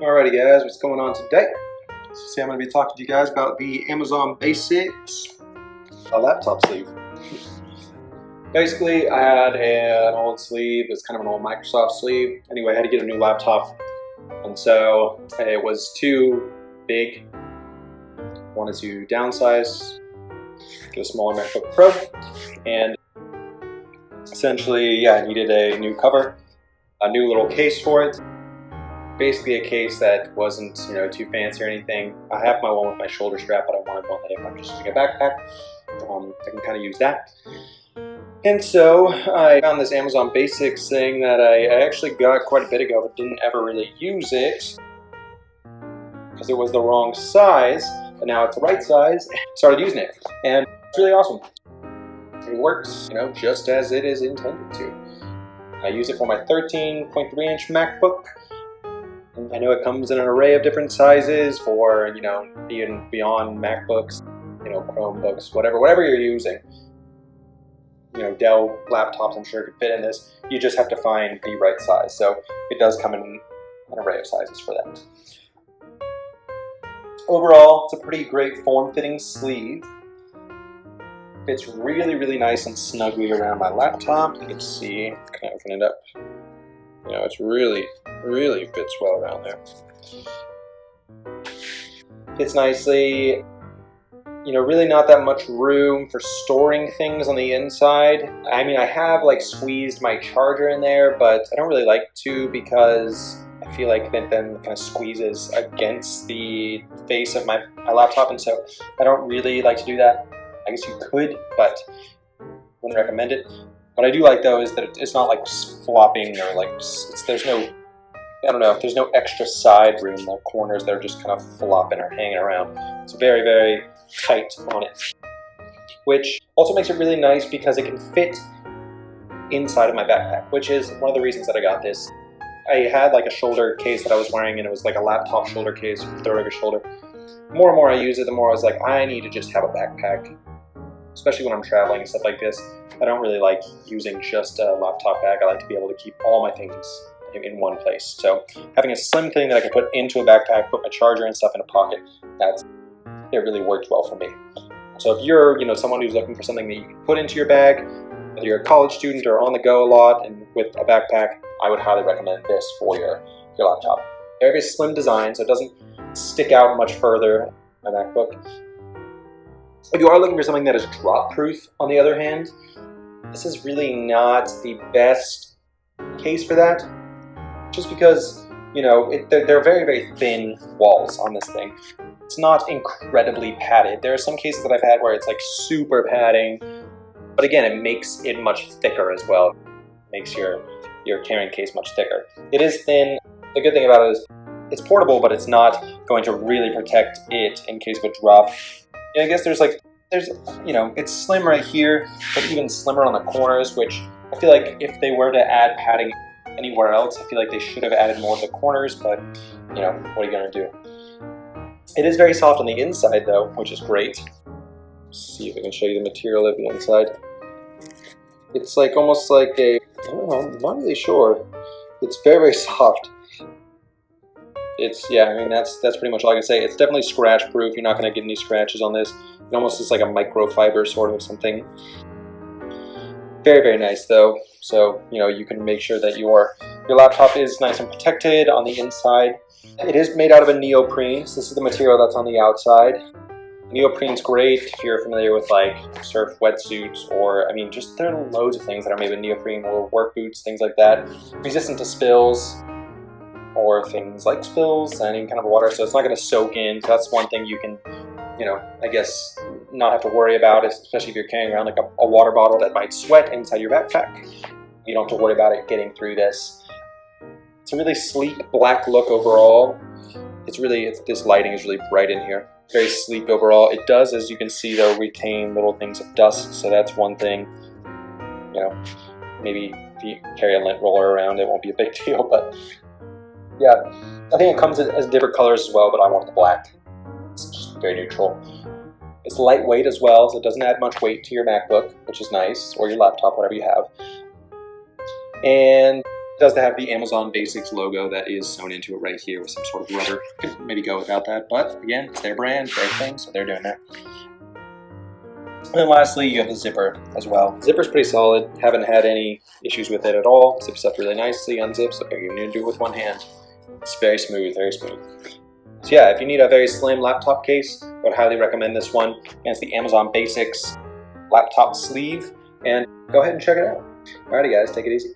Alrighty guys, what's going on today? So I'm going to be talking to you guys about the Amazon Basics laptop sleeve. Basically, I had an old sleeve. It's kind of an old Microsoft sleeve. Anyway, I had to get a new laptop, and so it was too big. Wanted to downsize, get a smaller MacBook Pro, and essentially, yeah, I needed a new cover, a new little case for it. Basically a case that wasn't, too fancy or anything. I have my one with my shoulder strap, but I wanted one that if I'm just using a backpack, I can kind of use that. And so I found this Amazon Basics thing that I actually got quite a bit ago, but didn't ever really use it because it was the wrong size. But now it's the right size. Started using it, and it's really awesome. It works, just as it is intended to. I use it for my 13.3-inch MacBook. I know it comes in an array of different sizes for, even beyond MacBooks, Chromebooks, whatever you're using. Dell laptops, I'm sure could fit in this. You just have to find the right size. So it does come in an array of sizes for that. Overall, it's a pretty great form-fitting sleeve. Fits really, really nice and snugly around my laptop. You can see, can I open it up? It's really fits well around there. Fits nicely. Really not that much room for storing things on the inside. I mean, I have squeezed my charger in there, but I don't really like to because I feel like that then kind of squeezes against the face of my laptop, and so I don't really like to do that. I guess you could, but wouldn't recommend it. What I do like though is that it's not flopping or there's no extra side room, corners that are just kind of flopping or hanging around. It's very, very tight on it, which also makes it really nice because it can fit inside of my backpack, which is one of the reasons that I got this. I had a shoulder case that I was wearing, and it was a laptop shoulder case with a shoulder. The more and more I use it, the more I was I need to just have a backpack, especially when I'm traveling and stuff like this. I don't really like using just a laptop bag. I like to be able to keep all my things in one place. So having a slim thing that I can put into a backpack, put my charger and stuff in a pocket, it really worked well for me. So if you're someone who's looking for something that you can put into your bag, whether you're a college student or on the go a lot and with a backpack, I would highly recommend this for your laptop. Very, very slim design, so it doesn't stick out much further on my MacBook. If you are looking for something that is drop-proof, on the other hand, this is really not the best case for that. Just because, they're very, very thin walls on this thing. It's not incredibly padded. There are some cases that I've had where it's super padding, but again, it makes it much thicker as well. It makes your carrying case much thicker. It is thin. The good thing about it is it's portable, but it's not going to really protect it in case of a drop. I guess it's slim right here, but even slimmer on the corners, which I feel like if they were to add padding anywhere else, I feel like they should have added more of the corners, but what are you going to do? It is very soft on the inside though, which is great. Let's see if I can show you the material of the inside. It's almost like a, I don't know, I'm not really sure. It's very, very soft. That's pretty much all I can say. It's definitely scratch proof. You're not going to get any scratches on this. It almost is like a microfiber sort of something. Very, very nice though. So, you can make sure that your laptop is nice and protected on the inside. It is made out of a neoprene. So this is the material that's on the outside. Neoprene's great if you're familiar with surf wetsuits, or just there are loads of things that are made with neoprene, or work boots, things like that. Resistant to spills, or things like spills, any kind of water, so it's not going to soak in. So that's one thing you can, I guess, not have to worry about, especially if you're carrying around a water bottle that might sweat inside your backpack. You don't have to worry about it getting through this. It's a really sleek black look overall. This lighting is really bright in here. Very sleek overall. It does, as you can see though, retain little things of dust, so that's one thing. Maybe if you carry a lint roller around, it won't be a big deal, but yeah, I think it comes as different colors as well, but I want the black. It's just very neutral. It's lightweight as well, so it doesn't add much weight to your MacBook, which is nice, or your laptop, whatever you have. And It does have the Amazon Basics logo that is sewn into it right here with some sort of rubber. Could maybe go without that, but again, it's their brand, their thing, so they're doing that. And then lastly, you have the zipper as well. Zipper's pretty solid. Haven't had any issues with it at all. Zips up really nicely, unzips. Okay, you need to do it with one hand. It's very smooth, very smooth. So yeah, if you need a very slim laptop case, I would highly recommend this one. And it's the Amazon Basics laptop sleeve. And go ahead and check it out. Alrighty guys, take it easy.